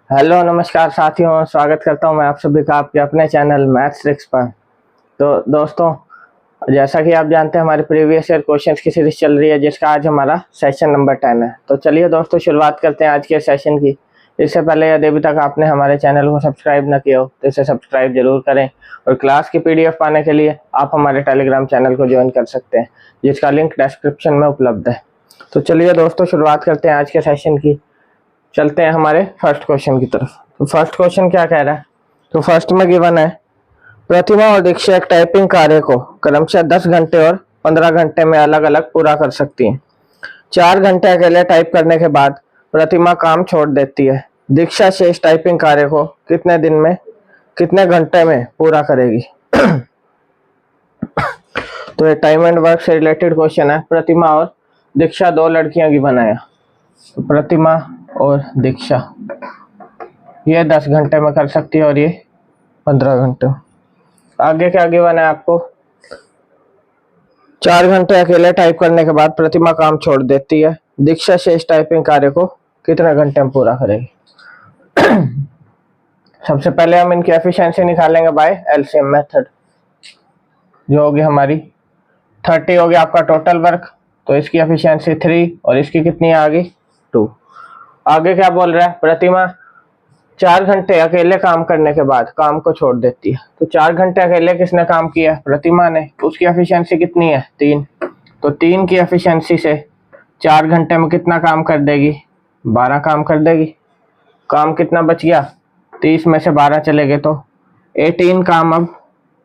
Hello नमस्कार साथियों, स्वागत करता हूं मैं आप सभी का आपके अपने चैनल मैथ्स ट्रिक्स पर। तो दोस्तों, जैसा कि आप जानते हैं हमारी प्रीवियस ईयर क्वेश्चंस की सीरीज चल रही है, जिसका आज हमारा सेशन नंबर 10 है। तो चलिए दोस्तों, शुरुआत करते हैं आज के सेशन की। इससे पहले यदि अभी तक आपने हमारे चैनल को सब्सक्राइब न किया हो तो इसे सब्सक्राइब जरूर करें, और क्लास की PDF पाने के लिए आप हमारे टेलीग्राम चैनल को ज्वाइन कर सकते हैं, जिसका लिंक डिस्क्रिप्शन में उपलब्ध है। तो चलिए दोस्तों, शुरुआत करते हैं आज के सेशन की। चलते हैं हमारे फर्स्ट क्वेश्चन की तरफ। तो फर्स्ट क्वेश्चन क्या कह रहा है? तो फर्स्ट में गिवन है, प्रतिमा और दीक्षा एक टाइपिंग कार्य को क्रमशः 10 घंटे और 15 घंटे में अलग अलग पूरा कर सकती है। 4 घंटे अकेले टाइप करने के बाद प्रतिमा काम छोड़ देती है। दीक्षा शेष टाइपिंग कार्य को कितने दिन में, कितने घंटे में पूरा करेगी? तो ये टाइम एंड वर्क से रिलेटेड क्वेश्चन है। प्रतिमा और दीक्षा दो लड़कियां गिवन है। तो प्रतिमा और दीक्षा ये 10 घंटे में कर सकती है और ये 15 घंटे। आगे क्या गिवन है आपको? 4 घंटे अकेले टाइप करने के बाद प्रतिमा काम छोड़ देती है। दीक्षा शेष टाइपिंग कार्य को कितने घंटे में पूरा करेगी? सबसे पहले हम इनकी एफिशिएंसी निकालेंगे बाय एलसीएम मेथड, जो होगी हमारी 30 हो गया आपका टोटल वर्क, तो इसकी एफिशिएंसी 3 और इसकी कितनी आ गई 2। आगे क्या बोल रहा है? प्रतिमा 4 घंटे अकेले काम करने के बाद काम को छोड़ देती है। तो 4 घंटे अकेले किसने काम किया? प्रतिमा ने। उसकी एफिशिएंसी कितनी है? 3। तो 3 की एफिशिएंसी से 4 घंटे में कितना काम कर देगी? 12 काम कर देगी। काम कितना बच गया? 30 में से 12 चले गए तो 18 काम। अब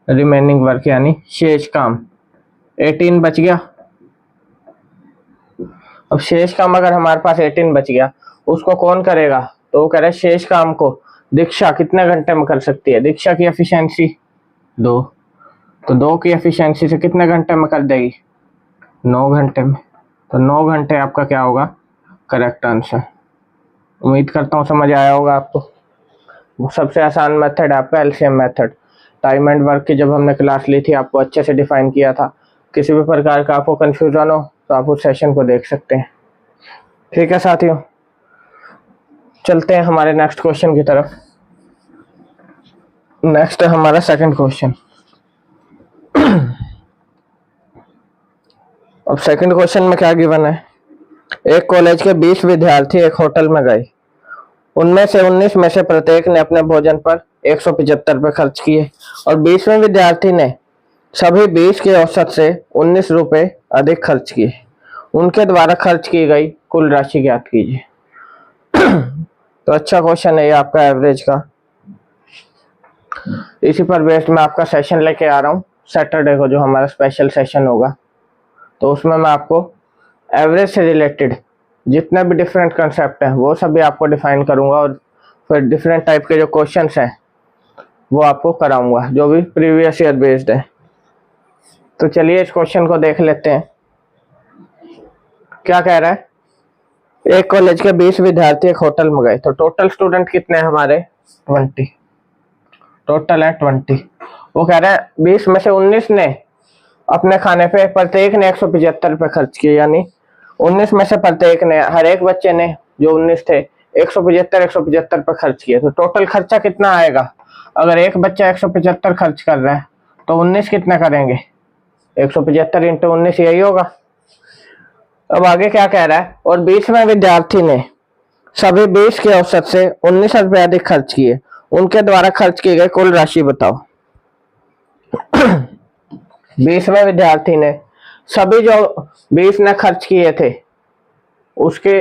रिमेनिंग वर्क यानी शेष काम 18 बच गया। अब शेष काम अगर हमारे पास 18 बच गया, उसको कौन करेगा? तो वो कह रहा है शेष काम को दीक्षा कितने घंटे में कर सकती है? दीक्षा की एफिशिएंसी 2, तो 2 की एफिशिएंसी से कितने घंटे में कर देगी? 9 घंटे में। तो 9 घंटे आपका क्या होगा? Correct answer. उम्मीद करता हूँ समझ आया होगा आपको। सबसे आसान मेथड है आपका LCM method. Time and work की जब हमने क्लास ली थी, आपको अच्छे से डिफाइन किया था। किसी भी प्रकार का आपको कंफ्यूजन हो तो आप उस सेशन को देख सकते हैं। ठीक है साथियों, चलते हैं हमारे नेक्स्ट क्वेश्चन की तरफ। नेक्स्ट है हमारा सेकंड क्वेश्चन। अब सेकंड क्वेश्चन में क्या गिवन है? एक कॉलेज के 20 विद्यार्थी एक होटल में गए। उनमें से 19 में से प्रत्येक ने अपने भोजन पर 175 रुपये खर्च किए, और 20वें विद्यार्थी ने सभी 20 के औसत से 19 रुपये अधिक खर्च किए। उनके द्वारा खर्च की गई कुल राशि ज्ञात कीजिए। तो अच्छा क्वेश्चन है ये आपका एवरेज का। इसी पर बेस्ड मैं आपका सेशन लेके आ रहा हूँ सैटरडे को, जो हमारा स्पेशल सेशन होगा। तो उसमें मैं आपको एवरेज से रिलेटेड जितने भी डिफरेंट कंसेप्ट हैं वो सभी आपको डिफाइन करूंगा, और फिर डिफरेंट टाइप के जो क्वेश्चंस हैं वो आपको कराऊंगा, जो भी प्रीवियस ईयर बेस्ड है। तो चलिए इस क्वेश्चन को देख लेते हैं। क्या कह रहा है? एक कॉलेज के 20 विद्यार्थी एक होटल में गए। तो टोटल स्टूडेंट कितने हैं हमारे? 20। टोटल है 20। वो कह रहा है 20 में से 19 ने अपने खाने पे प्रत्येक ने 175 रुपये खर्च किए, यानी 19 में से प्रत्येक ने, हर एक बच्चे ने जो 19 थे 175 रुपये खर्च किए। तो टोटल खर्चा कितना आएगा? अगर एक बच्चा 175 खर्च कर रहा है तो 19 कितना करेंगे? 175 इंटू 19 यही होगा। अब आगे क्या कह रहा है? और 20वें विद्यार्थी ने सभी 20 के औसत से 19 रुपये अधिक खर्च किए। उनके द्वारा खर्च की गई कुल राशि बताओ। 20वें विद्यार्थी ने सभी जो 20 ने खर्च किए थे उसके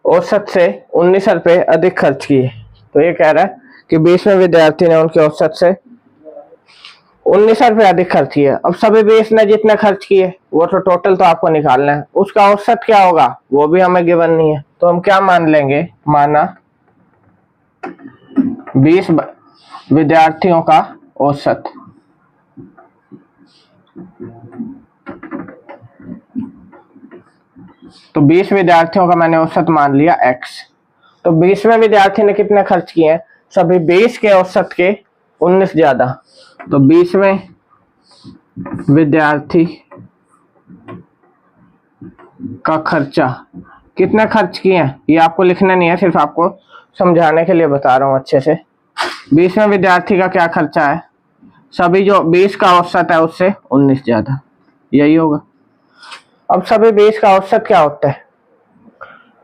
औसत से 19 रुपये अधिक खर्च किए। तो ये कह रहा है कि 20वें विद्यार्थी ने उनके औसत से 19 रुपये अधिक खर्च किए। अब सभी 20 ने जितने खर्च किए वो तो टोटल तो आपको निकालना है, उसका औसत क्या होगा वो भी हमें गिवन नहीं है। तो हम क्या मान लेंगे? माना 20 विद्यार्थियों का औसत। तो 20 विद्यार्थियों का मैंने औसत मान लिया x। तो 20वें विद्यार्थी ने कितने खर्च किए हैं? सभी 20 के औसत के 19 ज्यादा। तो 20वें विद्यार्थी का खर्चा कितना खर्च किए हैं ये आपको लिखना नहीं है, सिर्फ आपको समझाने के लिए बता रहा हूँ अच्छे से। 20वें विद्यार्थी का क्या खर्चा है, सभी जो 20 का औसत है उससे 19 ज्यादा, यही होगा। अब सभी 20 का औसत क्या होता है,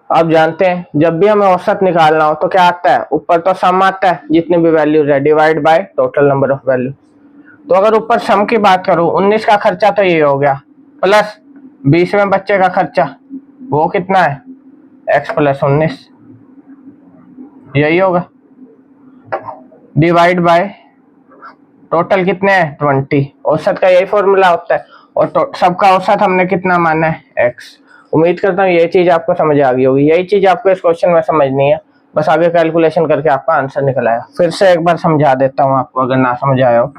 आप जानते हैं जब भी हमें औसत निकालना हो तो क्या आता है, ऊपर तो सम आता है जितनी भी वैल्यूज है divide by total number of value. तो अगर ऊपर सम की बात करूं, 19 का खर्चा तो ये हो गया, प्लस 20वें बच्चे का खर्चा वो कितना है, x प्लस 19, यही होगा, डिवाइड बाय टोटल कितने हैं 20। औसत का यही फॉर्मूला होता है, और सबका औसत हमने कितना माना है, x। उम्मीद करता हूँ ये चीज आपको समझ आ गई होगी। यही चीज आपको इस क्वेश्चन में समझनी है, बस आगे कैलकुलेशन करके आपका आंसर निकल आएगा। फिर से एक बार समझा देता हूँ आपको अगर ना समझ आया हो।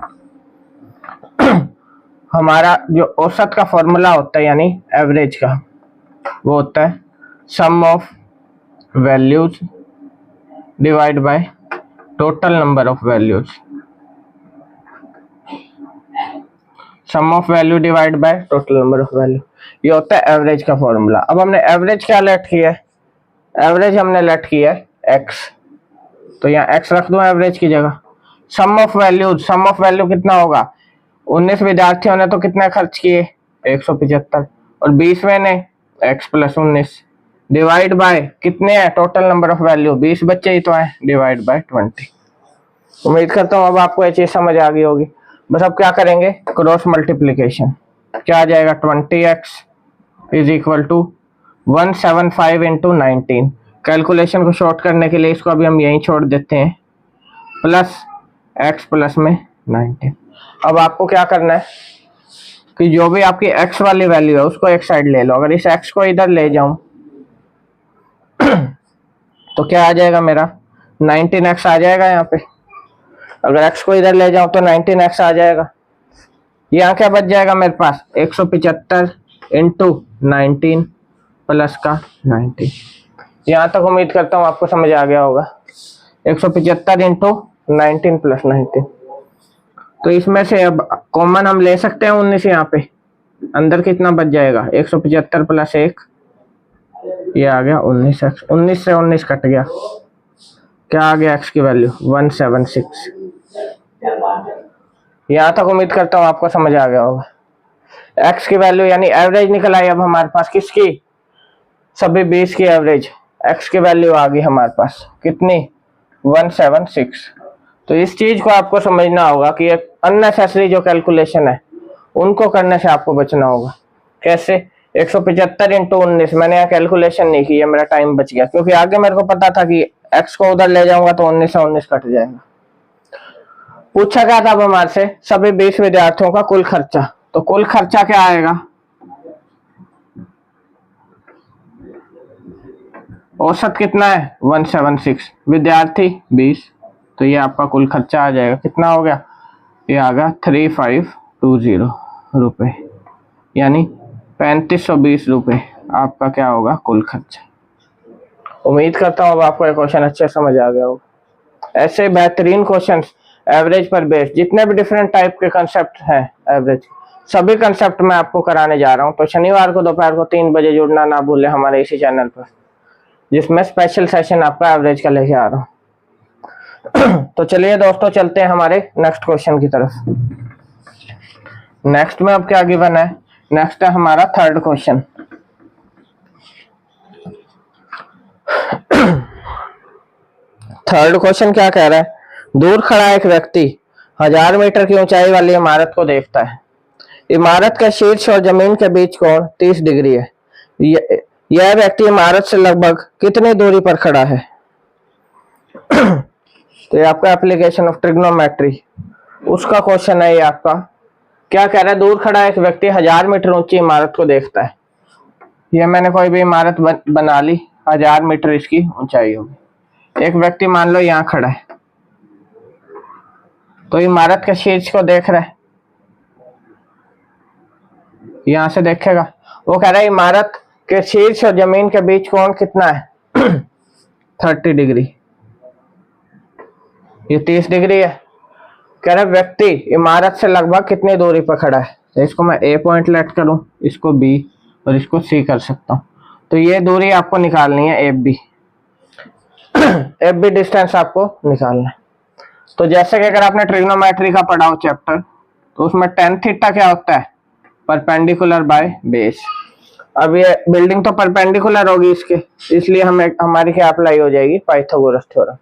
हमारा जो औसत का फॉर्मूला होता है यानी एवरेज का, वो होता है sum of values divide by total number of values. Sum of value divide by total number of value, ये होता है एवरेज का फॉर्मूला। अब हमने एवरेज क्या लेट किया है, एवरेज हमने लेट किया है x, तो यहाँ x रख दो एवरेज की जगह। Sum of values, sum of value कितना होगा, 19 विद्यार्थियों ने तो कितना खर्च किए 175, और 20वें ने x प्लस 19, डिवाइड बाय कितने हैं टोटल नंबर ऑफ वैल्यू, 20 बच्चे ही तो हैं, डिवाइड बाय 20। उम्मीद करता हूँ अब आपको ये चीज समझ आ गई होगी। बस अब क्या करेंगे, क्रॉस मल्टीप्लीकेशन, क्या आ जाएगा 20x is equal to 175 into 19। Calculation को शॉर्ट करने के लिए इसको अभी हम यहीं छोड़ देते हैं, प्लस x प्लस में 19। अब आपको क्या करना है कि जो भी आपकी x वाली वैल्यू है उसको एक साइड ले लो। अगर इस x को इधर ले जाऊं तो क्या आ जाएगा मेरा 19x आ जाएगा यहाँ पे। अगर x को इधर ले जाऊं तो 19x आ जाएगा। यहाँ क्या बच जाएगा मेरे पास, 175 इंटू 19 प्लस का 19। यहाँ तक उम्मीद करता हूँ आपको समझ आ गया होगा। 175 इंटू 19 प्लस 19, तो इसमें से अब कॉमन हम ले सकते हैं 19, यहाँ पे अंदर कितना बच जाएगा, 175 प्लस 1, ये आ गया 19x। 19 से 19 कट गया, क्या आ गया x की वैल्यू 176। यहाँ तक उम्मीद करता हूँ आपको समझ आ गया होगा। x की वैल्यू यानी एवरेज निकल आई अब हमारे पास, किसकी, सभी 20 की एवरेज। x की वैल्यू आ गई हमारे पास कितनी 176। तो इस चीज को आपको समझना होगा कि एक अननेसेसरी जो कैलकुलेशन है उनको करने से आपको बचना होगा। कैसे, 175 इंटू 19 मैंने यहाँ कैलकुलेशन नहीं की है, मेरा टाइम बच गया, क्योंकि आगे मेरे को पता था कि x को उधर ले जाऊंगा तो 19 से 19 कट जाएगा। पूछा क्या था अब हमारे से, सभी 20 विद्यार्थियों का कुल खर्चा, तो कुल खर्चा क्या आएगा, औसत कितना है 176, विद्यार्थी 20, तो ये आपका कुल खर्चा आ जाएगा, कितना हो गया, ये आ गया 3520 रुपये, यानी 3520 रुपये आपका क्या होगा कुल खर्चा। उम्मीद करता हूँ अब आपको ये क्वेश्चन अच्छे समझ आ गया होगा। ऐसे बेहतरीन क्वेश्चंस एवरेज पर बेस्ड, जितने भी डिफरेंट टाइप के कंसेप्ट हैं एवरेज, सभी कंसेप्ट मैं आपको कराने जा रहा हूँ। तो शनिवार को दोपहर को 3 बजे जुड़ना ना भूलें हमारे इसी चैनल पर, जिसमें स्पेशल सेशन आपका एवरेज का लेके आ रहा हूँ। तो चलिए दोस्तों चलते हैं हमारे नेक्स्ट क्वेश्चन की तरफ। नेक्स्ट में अब क्या गिवन है, नेक्स्ट है हमारा थर्ड क्वेश्चन। थर्ड क्वेश्चन क्या कह रहा है, दूर खड़ा एक व्यक्ति 1000 मीटर की ऊंचाई वाली इमारत को देखता है। इमारत का शीर्ष और जमीन के बीच कोण 30 डिग्री है। यह व्यक्ति इमारत से लगभग कितनी दूरी पर खड़ा है। तो ये आपका एप्लीकेशन ऑफ ट्रिग्नोमेट्री उसका क्वेश्चन है। ये आपका क्या कह रहा है, दूर खड़ा एक व्यक्ति 1000 मीटर ऊंची इमारत को देखता है। ये मैंने कोई भी इमारत बना ली, 1000 मीटर इसकी ऊंचाई होगी। एक व्यक्ति मान लो यहाँ खड़ा है, तो इमारत के शीर्ष को देख रहा है, यहां से देखेगा। वो कह रहा है इमारत के शीर्ष और जमीन के बीच कोण कितना है 30 डिग्री, ये 30 डिग्री है। कह रहा है व्यक्ति इमारत से लगभग कितनी दूरी पर खड़ा है। तो इसको मैं ए पॉइंट लेट करूं, इसको बी और इसको सी कर सकता हूं। तो ये दूरी आपको निकालनी है A B. F B distance आपको निकालना है। तो जैसे कि अगर आपने ट्रिग्नोमेट्री का पढ़ा हो चैप्टर, तो उसमें टेन थीटा क्या होता है, परपेंडिकुलर बाय बेस। अब ये बिल्डिंग तो परपेंडिकुलर होगी इसके, इसलिए हमें हमारी क्या अप्लाई हो जाएगी, पाइथागोरस थ्योरम।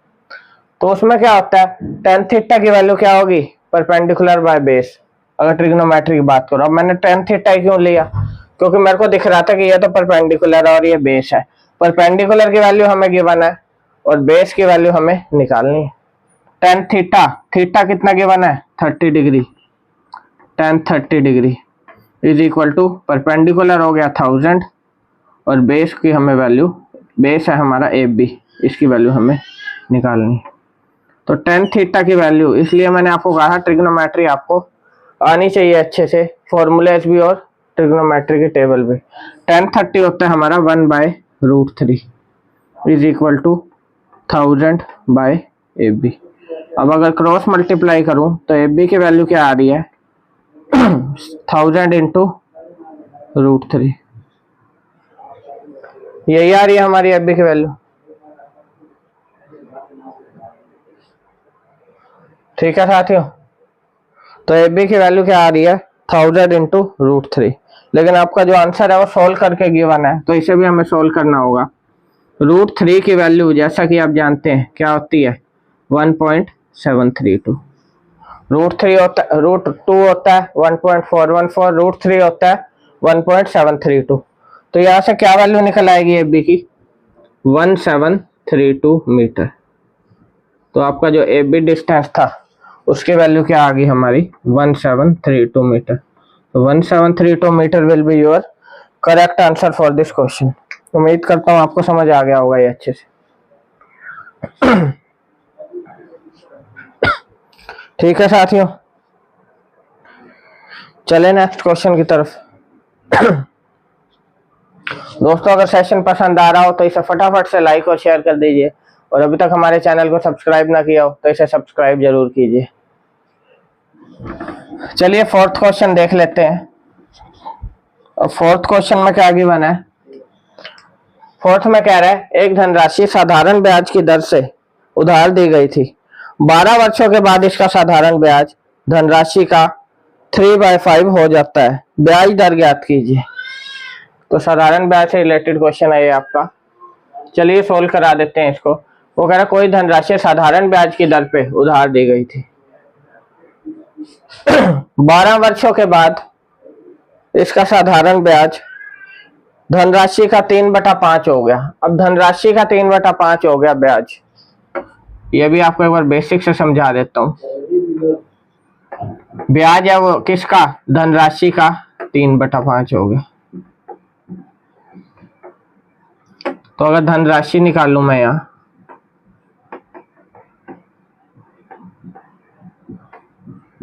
तो उसमें क्या होता है, टेन थीटा की वैल्यू क्या होगी, परपेंडिकुलर बाय बेस। अगर ट्रिग्नोमेट्री की बात करो, अब मैंने टेन थीटा क्यों लिया, क्योंकि मेरे को दिख रहा था कि ये तो परपेंडिकुलर है और ये बेस है। परपेंडिकुलर की वैल्यू हमें गिवन है और बेस की वैल्यू हमें निकालनी है। टेन थीटा, थीटा कितना गिवन है, 30 degree, tan 30 degree is equal to perpendicular हो गया 1000 और बेस की हमें वैल्यू, बेस है हमारा एफ बी, इसकी वैल्यू हमें निकालनी है। तो टेन थीटा की वैल्यू, इसलिए मैंने आपको कहा ट्रिग्नोमेट्री आपको आनी चाहिए अच्छे से, फॉर्मूलेज भी और ट्रिग्नोमेट्री की टेबल भी। टेन 30 होता है हमारा 1/√3 is equal to 1000 by F B. अब अगर क्रॉस मल्टीप्लाई करूं तो एफ बी की वैल्यू क्या आ रही है, 1000 इंटू √3, यही आ रही है हमारी एफ बी की वैल्यू। ठीक है साथियों, तो एफ बी की वैल्यू क्या आ रही है, 1000 इंटू √3। लेकिन आपका जो आंसर है वो सोल्व करके गिवन है, तो इसे भी हमें सोल्व करना होगा। √3 की वैल्यू जैसा कि आप जानते हैं क्या होती है, 1.732। √3 होता है, √2 होता है 1.414, √3 होता है 1.732। तो यहाँ से क्या वैल्यू निकल आएगी एफ बी की, 1732 मीटर। तो आपका जो एफ बी डिस्टेंस था उसकी वैल्यू क्या आ गई हमारी, 1732 मीटर। तो 1732 metre will be your correct answer for this question. उम्मीद करता हूँ आपको समझ आ गया होगा ये अच्छे से। ठीक है साथियों, चले नेक्स्ट क्वेश्चन की तरफ। दोस्तों अगर सेशन पसंद आ रहा हो तो इसे फटाफट से लाइक और शेयर कर दीजिए, और अभी तक हमारे चैनल को सब्सक्राइब ना किया हो तो इसे सब्सक्राइब जरूर कीजिए। चलिए फोर्थ क्वेश्चन देख लेते हैं। और फोर्थ क्वेश्चन में क्या गिवन है, फोर्थ में कह रहा है एक धनराशि साधारण ब्याज की दर से उधार दी गई थी, 12 वर्षों के बाद इसका साधारण ब्याज धनराशि का 3/5 हो जाता है, ब्याज दर ज्ञात कीजिए। तो साधारण ब्याज से रिलेटेड क्वेश्चन है ये आपका। चलिए सोल्व करा देते हैं इसको। वो कह रहा कोई धनराशि साधारण ब्याज की दर पे उधार दी गई थी, 12 वर्षों के बाद इसका साधारण ब्याज धनराशि का 3/5 हो गया। अब धनराशि का 3/5 हो गया ब्याज, ये भी आपको एक बार बेसिक से समझा देता हूँ। ब्याज है वो किसका, धनराशि का 3/5 हो गया। तो अगर धनराशि निकालूं मैं यहाँ,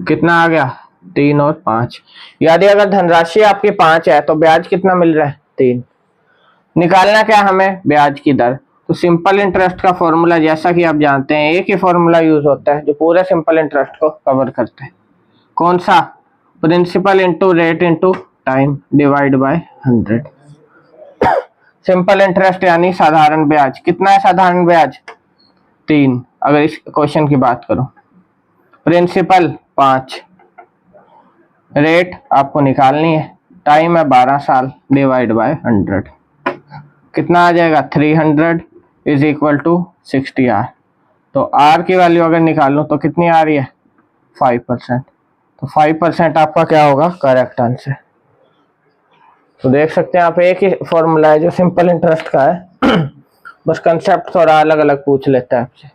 कितना आ गया, 3 और 5। यदि अगर धनराशि आपकी 5 है तो ब्याज कितना मिल रहा है, 3। निकालना क्या हमें, ब्याज की दर। तो सिंपल इंटरेस्ट का फॉर्मूला जैसा कि आप जानते हैं एक ही फॉर्मूला यूज होता है जो पूरे सिंपल इंटरेस्ट को कवर करता है। कौन सा, principal into rate into time divide by 100। Simple interest यानी साधारण ब्याज, कितना है साधारण ब्याज, 3। अगर इस क्वेश्चन की बात करो, प्रिंसिपल 5, रेट आपको निकालनी है, टाइम है 12 साल डिवाइड बाय 100, कितना आ जाएगा 300 इज इक्वल टू 60 आर। तो आर की वैल्यू अगर निकालूं तो कितनी आ रही है, 5%। तो 5% आपका क्या होगा, करेक्ट आंसर। तो देख सकते हैं आप एक ही फॉर्मूला है जो सिंपल इंटरेस्ट का है, बस कंसेप्ट थोड़ा अलग अलग पूछ लेता है आपसे।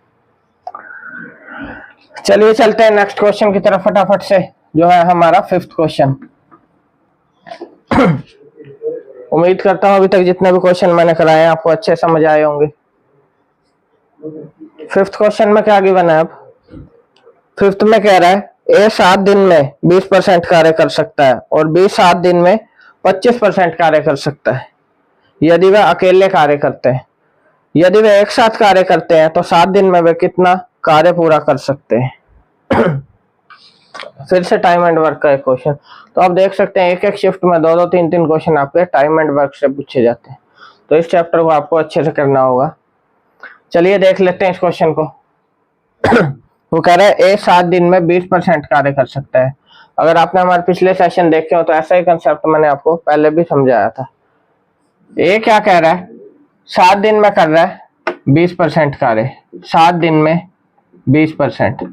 चलिए चलते हैं नेक्स्ट क्वेश्चन की तरफ फटाफट से, जो है हमारा फिफ्थ क्वेश्चन। उम्मीद करता हूं अभी तक जितने भी क्वेश्चन मैंने कराए हैं आपको अच्छे समझ आए होंगे। फिफ्थ क्वेश्चन में क्या गिवन है, अब फिफ्थ में कह रहा है ए 7 दिन में 20% कार्य कर सकता है और बी 7 दिन में 25% कार्य कर सकता है, यदि वे अकेले कार्य करते हैं। यदि वे एक साथ कार्य करते हैं तो 7 दिन में वे कितना कार्य पूरा कर सकते हैं। फिर से टाइम एंड वर्क का एक क्वेश्चन। तो आप देख सकते हैं एक एक शिफ्ट में 2-2 3-3 क्वेश्चन आपके टाइम एंड वर्क से पूछे जाते हैं, तो इस चैप्टर को आपको अच्छे से करना होगा। चलिए देख लेते हैं इस क्वेश्चन को। वो कह रहा है ए 7 दिन में 20% कार्य कर सकता है। अगर आपने हमारे पिछले सेशन देखे हो तो ऐसा ही कंसेप्ट मैंने आपको पहले भी समझाया था। ए क्या कह रहा है, 7 दिन में कर रहा है 20% कार्य, 7 दिन में 20%।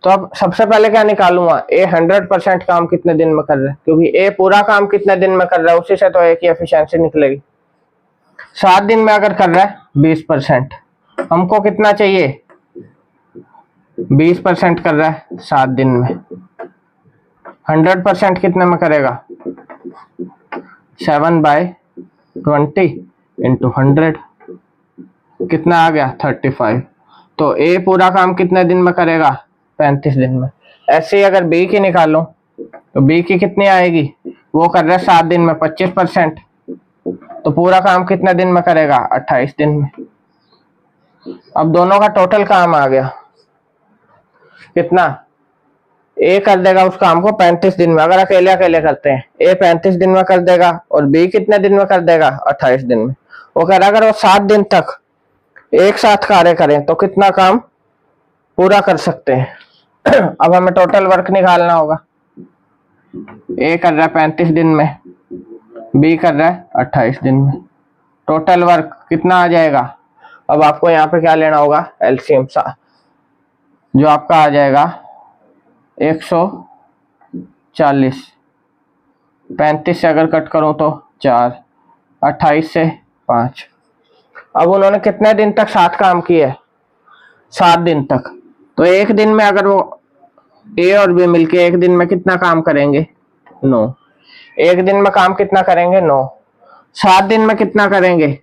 तो अब सबसे पहले क्या निकालूंगा, ए 100% काम कितने दिन में कर रहा है, क्योंकि ए पूरा काम कितने दिन में कर रहा है उसी से तो ए की एफिशिएंसी निकलेगी। 7 दिन में अगर कर रहा है 20%, हमको कितना चाहिए, 20% कर रहा है 7 दिन में, 100% कितने में करेगा, 7/20 इंटू 100 कितना आ गया, 35। तो ए पूरा काम कितने दिन में करेगा, 35 दिन में। ऐसे ही अगर बी की निकालो तो बी की कितनी आएगी, वो कर रहा है 7 दिन में 25%, तो पूरा काम कितने दिन में करेगा, 28 दिन में। अब दोनों का टोटल काम आ गया कितना, ए कर देगा उस काम को 35 दिन में, अगर अकेले अकेले करते हैं ए 35 दिन में कर देगा और बी कितने दिन में कर देगा, 28 दिन में। वो कह रहा है अगर वो 7 दिन तक एक साथ कार्य करें तो कितना काम पूरा कर सकते हैं। अब हमें टोटल वर्क निकालना होगा। ए कर रहा है 35 दिन में, बी कर रहा है 28 दिन में, टोटल वर्क कितना आ जाएगा। अब आपको यहाँ पे क्या लेना होगा, एलसीएम सा, जो आपका आ जाएगा 140। 35 से अगर कट करूं तो 4, 28 से 5। अब उन्होंने कितने दिन तक साथ काम किए, 7 दिन तक। तो एक दिन में अगर वो ए और बी मिलके एक दिन में कितना काम करेंगे, 9। एक दिन में काम कितना करेंगे, 9। 7 दिन में कितना करेंगे,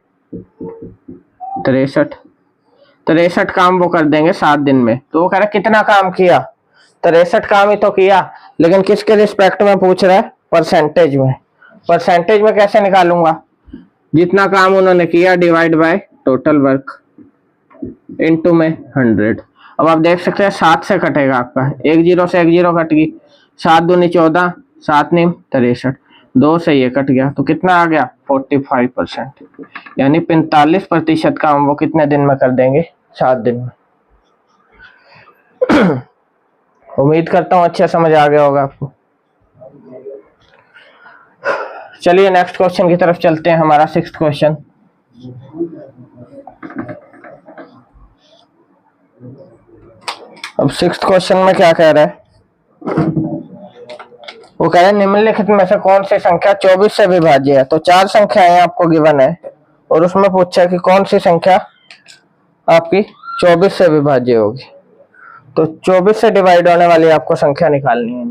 63 काम वो कर देंगे 7 दिन में। तो वो कह रहा है कितना काम किया, 63 काम ही तो किया, लेकिन किसके रिस्पेक्ट में पूछ रहा है, परसेंटेज में। परसेंटेज में कैसे निकालूंगा, जितना काम उन्होंने किया divide by total work into में 100। अब आप देख सकते हैं 7 से कटेगा आपका, 1 0 से 1 0 कट गई, 7 दूनी 14, 7 नीम 63, 2 से ये कट गया, तो कितना आ गया, 45%, यानी 45% काम वो कितने दिन में कर देंगे, 7 दिन में। उम्मीद करता हूँ अच्छा समझ आ गया होगा आपको। चलिए नेक्स्ट क्वेश्चन की तरफ चलते हैं, हमारा 6th क्वेश्चन। अब 6th क्वेश्चन में क्या कह रहा है, वो कह रहा है निम्नलिखित में से कौन सी संख्या 24 से विभाज्य है। तो 4 संख्याएं आपको गिवन है और उसमें पूछा है कि कौन सी संख्या आपकी 24 से विभाज्य होगी। तो 24 से डिवाइड होने वाली आपको संख्या निकालनी है।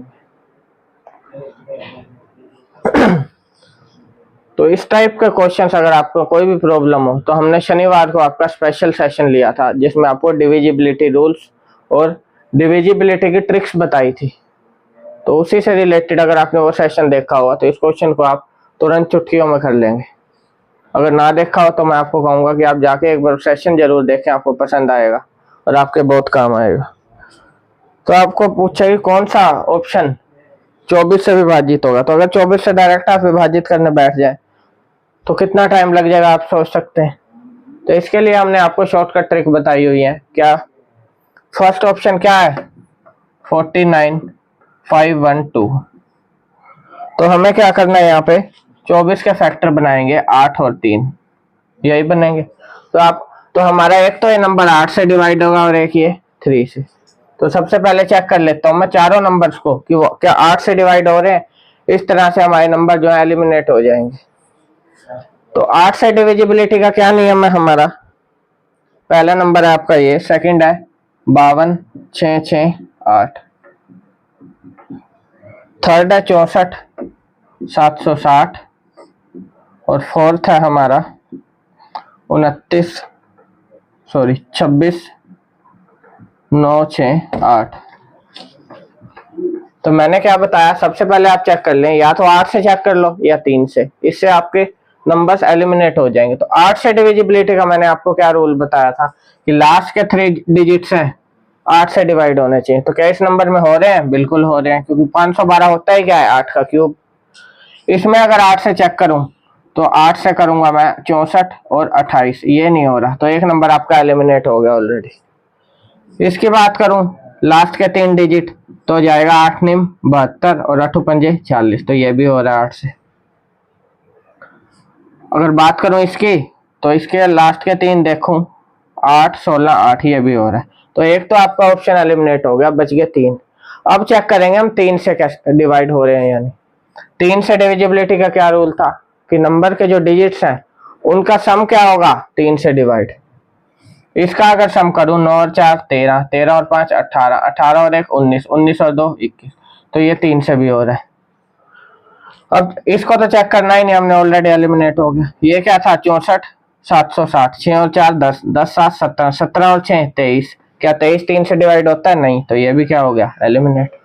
तो इस टाइप के क्वेश्चंस अगर आपको कोई भी प्रॉब्लम हो तो हमने शनिवार को आपका स्पेशल सेशन लिया था, जिसमें आपको डिविजिबिलिटी रूल्स और डिविजिबिलिटी की ट्रिक्स बताई थी। तो उसी से रिलेटेड अगर आपने वो सेशन देखा हुआ तो इस क्वेश्चन को आप तुरंत चुटकियों में कर लेंगे। अगर ना देखा हो तो मैं आपको कहूंगा कि आप जाके एक बार सेशन जरूर देखें, आपको पसंद आएगा और आपके बहुत काम आएगा। तो आपको पूछा कि कौन सा ऑप्शन 24 से विभाजित होगा। तो अगर 24 से डायरेक्ट आप विभाजित करने बैठ जाए तो कितना टाइम लग जाएगा आप सोच सकते हैं। तो इसके लिए हमने आपको शॉर्टकट ट्रिक बताई हुई है। क्या, फर्स्ट ऑप्शन क्या है, 49512। तो हमें क्या करना है, यहाँ पे 24 के फैक्टर बनाएंगे 8 और 3, यही बनेंगे। तो हमारा एक तो ये नंबर 8 से डिवाइड होगा और एक ये 3 से। तो सबसे पहले चेक कर लेता हूँ मैं चारों नंबर्स को कि वो क्या 8 से डिवाइड हो रहे हैं। इस तरह से हमारे नंबर जो है एलिमिनेट हो जाएंगे। तो 8 से डिविजिबिलिटी का क्या नियम है हमारा, पहला नंबर है आपका ये, सेकंड है 52 6 6 8, थर्ड है 64 760 और फोर्थ है हमारा 26 9 6 8। तो मैंने क्या बताया, सबसे पहले आप चेक कर लें, या तो 8 से चेक कर लो या 3 से, इससे आपके नंबर्स एलिमिनेट हो जाएंगे। तो 8 से डिविजिबिलिटी का मैंने आपको क्या रूल बताया था कि लास्ट के 3 डिजिट्स हैं 8 से डिवाइड होने चाहिए। तो क्या इस नंबर में हो रहे हैं, बिल्कुल हो रहे हैं, क्योंकि 512 होता ही क्या है, 8 का क्यूब। इसमें अगर 8 से चेक करूं तो 8 से करूंगा मैं 64 और 28, ये नहीं हो रहा, तो एक नंबर आपका एलिमिनेट हो गया ऑलरेडी। इसकी बात करूं लास्ट के 3 डिजिट, तो जाएगा 8 निम 72 और 8 पंजे 40, तो ये भी हो रहा है 8 से। अगर बात करूं इसकी, तो इसके लास्ट के 3 देखूं 8 16 8, ये भी हो रहा है, तो एक तो आपका ऑप्शन एलिमिनेट हो गया, बच गए 3। अब चेक करेंगे हम 3 से कैसे डिवाइड हो रहे हैं, यानी 3 से डिविजिबिलिटी का क्या रूल था कि नंबर के जो डिजिट्स हैं उनका सम क्या होगा 3 से डिवाइड। इसका अगर सम करूं 9 और 4 13, 13 और 5 18, 18 और 1 19, 19 और 2 21, तो ये 3 से भी हो रहा है। अब इसको तो चेक करना ही नहीं, हमने ऑलरेडी एलिमिनेट हो गया। ये क्या था 64 760, 6 और 4 10, 10 7 17, 17 और 6 23, क्या 23 3 से डिवाइड होता है? नहीं, तो ये भी क्या हो गया एलिमिनेट।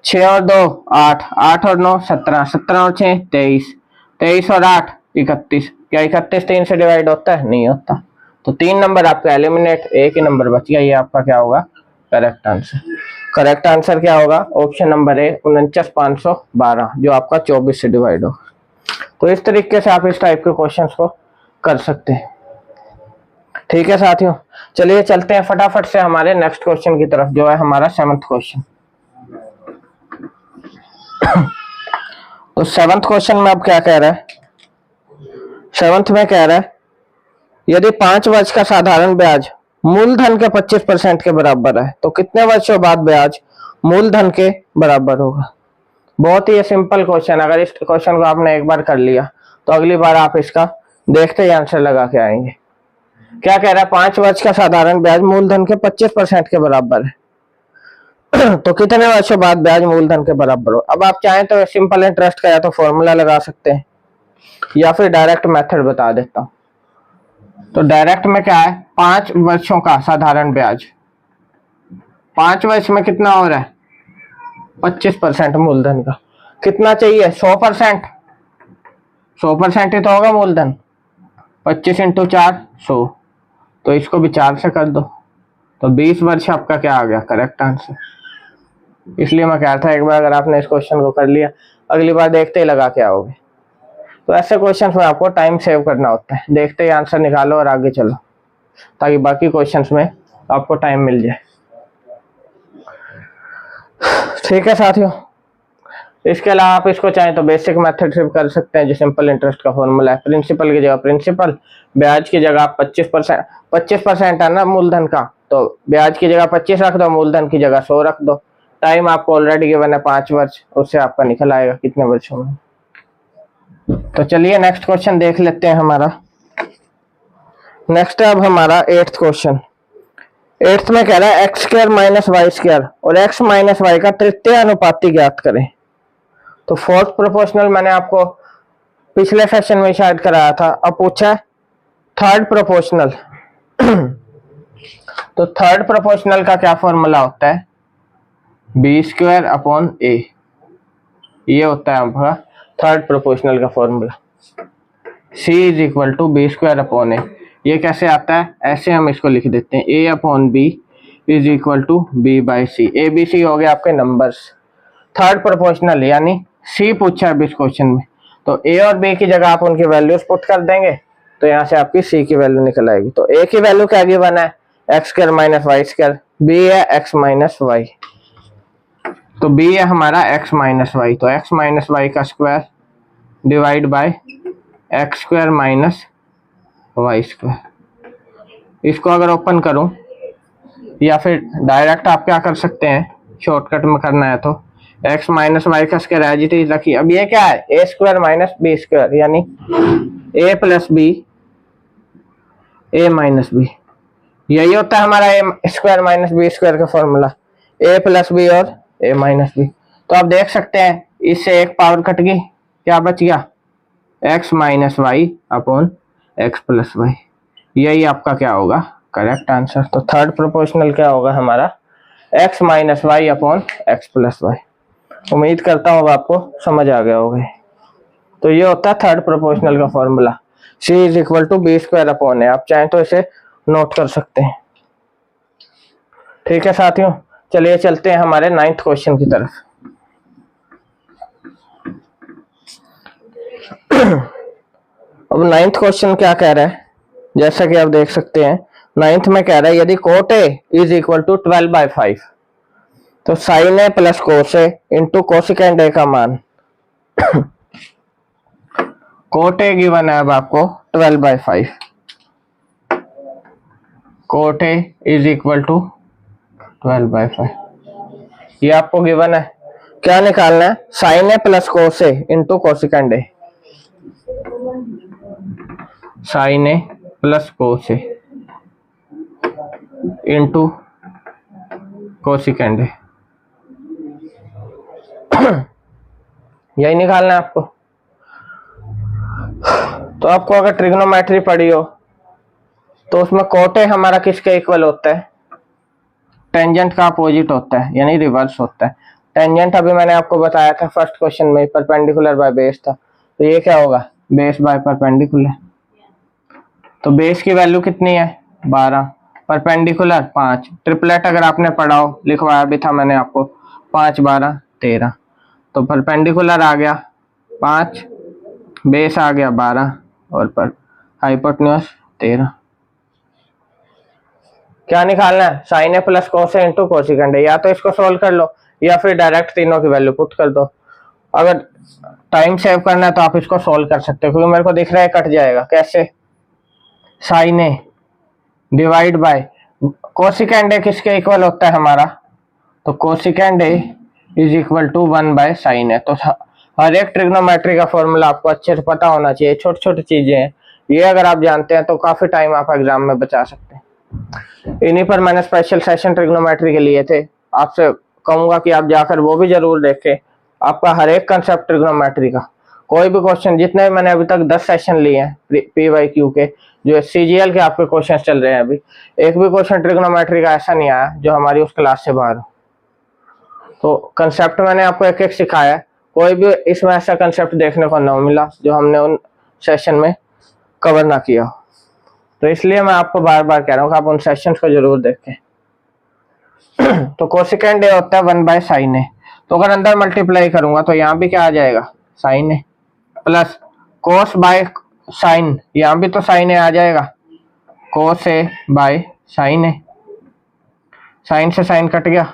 6 और 2 8, 8 और 9 17, 17 और 6 23, 23 और 8 31, क्या 31 3 से डिवाइड होता है? नहीं होता, तो 3 नंबर आपका एलिमिनेट, एक ही नंबर बच गया, ये आपका क्या होगा करेक्ट आंसर। करेक्ट आंसर क्या होगा? ऑप्शन नंबर ए 49,512, जो आपका 24 से डिवाइड होगा। तो इस तरीके से आप इस टाइप के क्वेश्चंस को कर सकते हैं। ठीक है साथियों, चलिए चलते हैं फटाफट से हमारे नेक्स्ट क्वेश्चन की तरफ, जो है हमारा 7th क्वेश्चन। तो 7th क्वेश्चन में अब क्या कह रहा है? 7th में कह रहा है यदि 5 वर्ष का साधारण ब्याज मूलधन के 25% के बराबर है, तो कितने वर्षों बाद ब्याज मूलधन के बराबर होगा? बहुत ही सिंपल क्वेश्चन। अगर इस क्वेश्चन को आपने एक बार कर लिया, तो अगली बार आप इसका देखते ही आंसर लगा के आएंगे। क्या कह रहा है? 5 वर्ष का साधारण ब्याज मूलधन के 25% के बराबर है तो कितने वर्षों बाद ब्याज मूलधन के बराबर हो? अब आप चाहें तो सिंपल इंटरेस्ट का या तो फॉर्मूला लगा सकते हैं, या फिर डायरेक्ट मेथड बता देता हूं। तो डायरेक्ट में क्या है, 5 वर्षों का साधारण ब्याज, 5 वर्ष में कितना हो रहा है? 25% मूलधन का। कितना चाहिए? 100%। 100% ही तो होगा मूलधन। 25 इंटू 4 100, तो इसको भी 4 से कर दो, तो 20 वर्ष आपका क्या आ गया करेक्ट आंसर। इसलिए मैं कह रहा था एक बार अगर आपने इस क्वेश्चन को कर लिया, अगली बार देखते ही लगा के आओगे। तो ऐसे क्वेश्चंस में आपको टाइम सेव करना होता है, देखते ही आंसर निकालो और आगे चलो, ताकि बाकी क्वेश्चंस में आपको टाइम मिल जाए। ठीक है साथियों, इसके अलावा आप इसको चाहें तो बेसिक मेथड से कर सकते हैं, जो सिंपल इंटरेस्ट का फॉर्मूला है। प्रिंसिपल की जगह प्रिंसिपल, ब्याज की जगह 25% है ना मूलधन का, तो ब्याज की जगह 25 रख दो, मूलधन की जगह 100 रख दो। टाइम आपको ऑलरेडी गिवन है 5 वर्ष, उससे आपका निकल आएगा कितने वर्षों में। तो चलिए नेक्स्ट क्वेश्चन देख लेते हैं हमारा। नेक्स्ट है अब हमारा 8th क्वेश्चन। 8th में कह रहा है X square minus Y square और एक्स माइनस वाई का तृतीय अनुपाती ज्ञात करें। तो 4th प्रोपोर्शनल मैंने आपको पिछले सेशन में शायद कराया था, अब पूछा है 3rd प्रोपोर्शनल तो 3rd प्रोपोर्शनल का क्या फॉर्मूला होता है? बी स्क्वायर अपॉन ए, ये होता है आपका 3rd प्रोपोर्शनल का formula. C is equal to B square upon A. ये कैसे आता है? ऐसे हम इसको लिख देते हैं, A upon B is equal to B by C. A B C हो गए आपके नंबर्स। 3rd प्रोपोर्शनल यानी C पूछा है इस क्वेश्चन में, तो ए और बी की जगह आप उनकी वैल्यूज पुट कर देंगे, तो यहाँ से आपकी C की वैल्यू निकल आएगी। तो ए की वैल्यू क्या गिवन है? X square minus Y square, B है एक्स माइनस वाई, तो बी है हमारा एक्स माइनस वाई, तो एक्स माइनस वाई का square divide by X square minus Y square. इसको अगर ओपन करूं, या फिर डायरेक्ट आप क्या कर सकते हैं, शॉर्टकट में करना है तो एक्स माइनस वाई का स्क्वायर एज इट इज रखिए। अब ये क्या है? ए स्क्वायर माइनस बी स्क्वायर, यानी ए प्लस बी ए माइनस बी, यही होता है हमारा ए स्क्वायर माइनस बी स्क्वायर का फॉर्मूला, ए प्लस बी और ए माइनस बी। तो आप देख सकते हैं इससे एक पावर कट गई, क्या बच गया? X minus Y upon X plus Y, यही आपका क्या होगा करेक्ट आंसर। तो 3rd प्रोपोर्शनल क्या होगा हमारा? X minus Y upon X plus Y. उम्मीद करता हूँ अब आपको समझ आ गया होगा। तो ये होता है 3rd प्रोपोर्शनल का formula, C is equal to B square upon A. आप चाहें तो इसे नोट कर सकते हैं। ठीक है साथियों, चलिए चलते हैं हमारे 9th क्वेश्चन की तरफ। अब नाइन्थ क्वेश्चन क्या कह रहा है, जैसा कि आप देख सकते हैं नाइन्थ में कह रहा है यदि cot A is equal to 12/5 तो sine A plus cos A into cosecant A का मान कोट ए गिवन है अब आपको 12/5, cot A is equal to 12/5 ये आपको गिवन है। क्या निकालना है, sine A plus cos A into cosecant A, sine A plus cos A into cosecant A यही निकालना है आपको। तो आपको अगर ट्रिग्नोमेट्री पढ़ी हो तो उसमें कोट ए हमारा किसके इक्वल होता है, टेंजेंट का अपोजिट होता है यानी रिवर्स होता है। टेंजेंट अभी मैंने आपको बताया था फर्स्ट क्वेश्चन में, परपेंडिकुलर बाय बेस था, तो ये क्या होगा, बेस बाय परपेंडिकुलर। तो बेस की वैल्यू कितनी है 12, परपेंडिकुलर 5, ट्रिपलेट अगर आपने पढ़ा हो, लिखवाया भी था मैंने आपको, 5 12 13, तो परपेंडिकुलर आ गया 5, बेस आ गया 12 और पर हाइपोटेन्यूज 13। क्या निकालना है, sine A plus cos A into cosecant ए, या तो इसको सोल्व कर लो या फिर डायरेक्ट तीनों की वैल्यू पुट कर दो। अगर टाइम सेव करना है तो आप इसको सोल्व कर सकते हो, क्योंकि मेरे को दिख रहा है कट जाएगा। कैसे, sine A divide by cosecant A किसके इक्वल होता है हमारा, तो cosecant A is equal to 1/sin A. तो हर एक ट्रिग्नोमेट्री का फॉर्मूला आपको अच्छे से पता होना चाहिए, छोटी छोटी चीजें हैं ये, अगर आप जानते हैं तो काफी टाइम आप एग्जाम में बचा सकते हैं। इन्हीं पर मैंने स्पेशल सेशन ट्रिग्नोमेट्री के लिए थे, आपसे कहूंगा कि आप जाकर वो भी जरूर देखें। आपका हर एक कंसेप्ट ट्रिग्नोमेट्री का कोई भी क्वेश्चन, जितने मैंने अभी तक 10 सेशन लिए हैं PYQ के, जो CGL के आपके क्वेश्चन चल रहे हैं अभी, एक भी क्वेश्चन ट्रिग्नोमेट्री का ऐसा नहीं आया जो हमारी उस क्लास से बाहर हो। तो कंसेप्ट मैंने आपको एक एक सिखाया है, कोई भी इसमें ऐसा कंसेप्ट देखने को नहीं मिला जो हमने उन सेशन में कवर ना किया हो। तो इसलिए मैं आपको बार बार कह रहा हूँ कि आप उन सेशंस को जरूर देखें। तो कोसिकेंड ए होता है 1/sin ए, तो अगर अंदर मल्टीप्लाई करूंगा तो यहाँ भी क्या आ जाएगा, sine A, plus cos by sine, यहाँ भी तो साइन ए आ जाएगा, cos A by sine A, sine से साइन कट गया,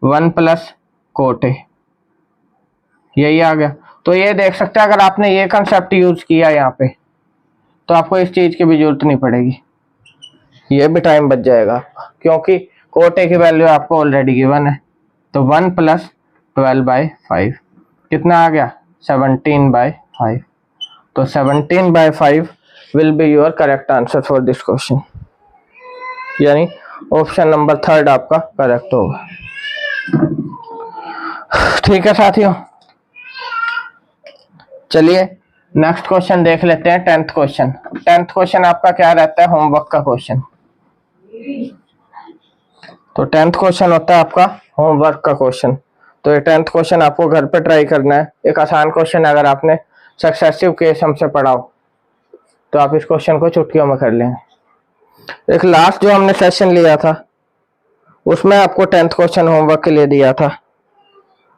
1 प्लस कोट ए, यही आ गया। तो ये देख सकते हैं अगर आपने ये कंसेप्ट यूज किया यहाँ पे तो आपको इस चीज की भी जरूरत नहीं पड़ेगी, ये भी टाइम बच जाएगा, क्योंकि कोट ए की वैल्यू आपको ऑलरेडी गिवन है। तो 1 प्लस 12/5 कितना आ गया, 17/5। तो 17/5 will be your correct answer for this question, यानी ऑप्शन नंबर 3 आपका करेक्ट होगा। ठीक है साथियों, चलिए नेक्स्ट क्वेश्चन देख लेते हैं, 10th क्वेश्चन। 10th क्वेश्चन आपका क्या रहता है, होमवर्क का क्वेश्चन। तो 10th क्वेश्चन होता है आपका होमवर्क का क्वेश्चन। तो ये 10th क्वेश्चन आपको घर पे ट्राई करना है, एक आसान क्वेश्चन है, अगर आपने सक्सेसिव केस हमसे पढ़ा हो तो आप इस क्वेश्चन को चुटकियों में कर लेंगे। एक लास्ट जो हमने सेशन लिया था उसमें आपको 10th क्वेश्चन होमवर्क के लिए दिया था,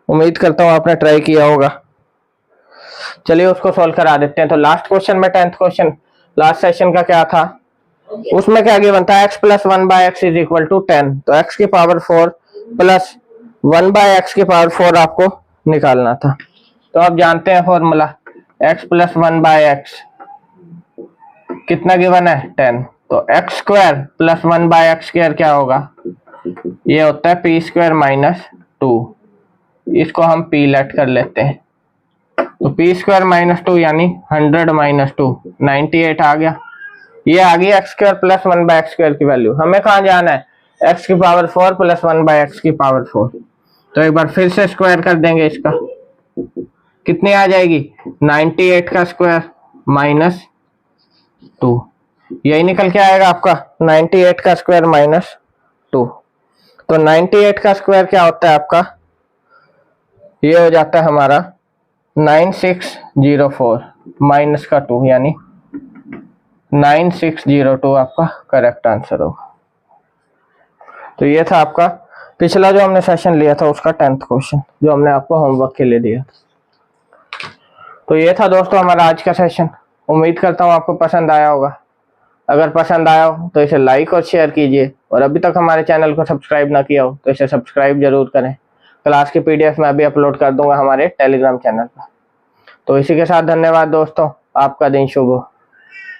उम्मीद करता हूँ आपने ट्राई किया होगा। चलिए उसको सोल्व करा देते हैं। तो लास्ट क्वेश्चन में 10th क्वेश्चन लास्ट सेशन का क्या था, उसमें क्या गिवन था, x plus 1/x is equal to 10। तो x की पावर 4 प्लस 1/x की पावर 4 आपको निकालना था। तो आप जानते हैं फॉर्मूला, x प्लस 1/x कितना गिवन है, 10। तो x square plus 1/x square क्या होगा, ये होता है p स्क्वायर माइनस 2, इसको हम p लेट कर लेते हैं। तो p स्क्वायर माइनस 2 यानी 100 माइनस 2 98 आ गया। ये आ गई x square plus 1/x square की वैल्यू। हमें कहाँ जाना है, x की पावर 4 प्लस 1/x की पावर 4। तो एक बार फिर से स्क्वायर कर देंगे, इसका कितनी आ जाएगी, 98 का स्क्वायर माइनस 2, यही निकल के आएगा आपका 98 का स्क्वायर माइनस 2। तो 98 का स्क्वायर क्या होता है आपका, ये हो जाता है हमारा 9604 माइनस का 2 यानी 9602 आपका करेक्ट आंसर होगा। तो ये था आपका पिछला जो हमने सेशन लिया था उसका 10th क्वेश्चन जो हमने आपको होमवर्क के लिए दिया था। तो ये था दोस्तों हमारा आज का सेशन। उम्मीद करता हूँ आपको पसंद आया होगा। अगर पसंद आया हो तो इसे लाइक और शेयर कीजिए, और अभी तक हमारे चैनल को सब्सक्राइब ना किया हो तो इसे सब्सक्राइब जरूर करें। क्लास की PDF मैं अभी अपलोड कर दूंगा हमारे टेलीग्राम चैनल पर। तो इसी के साथ धन्यवाद दोस्तों, आपका दिन शुभ हो।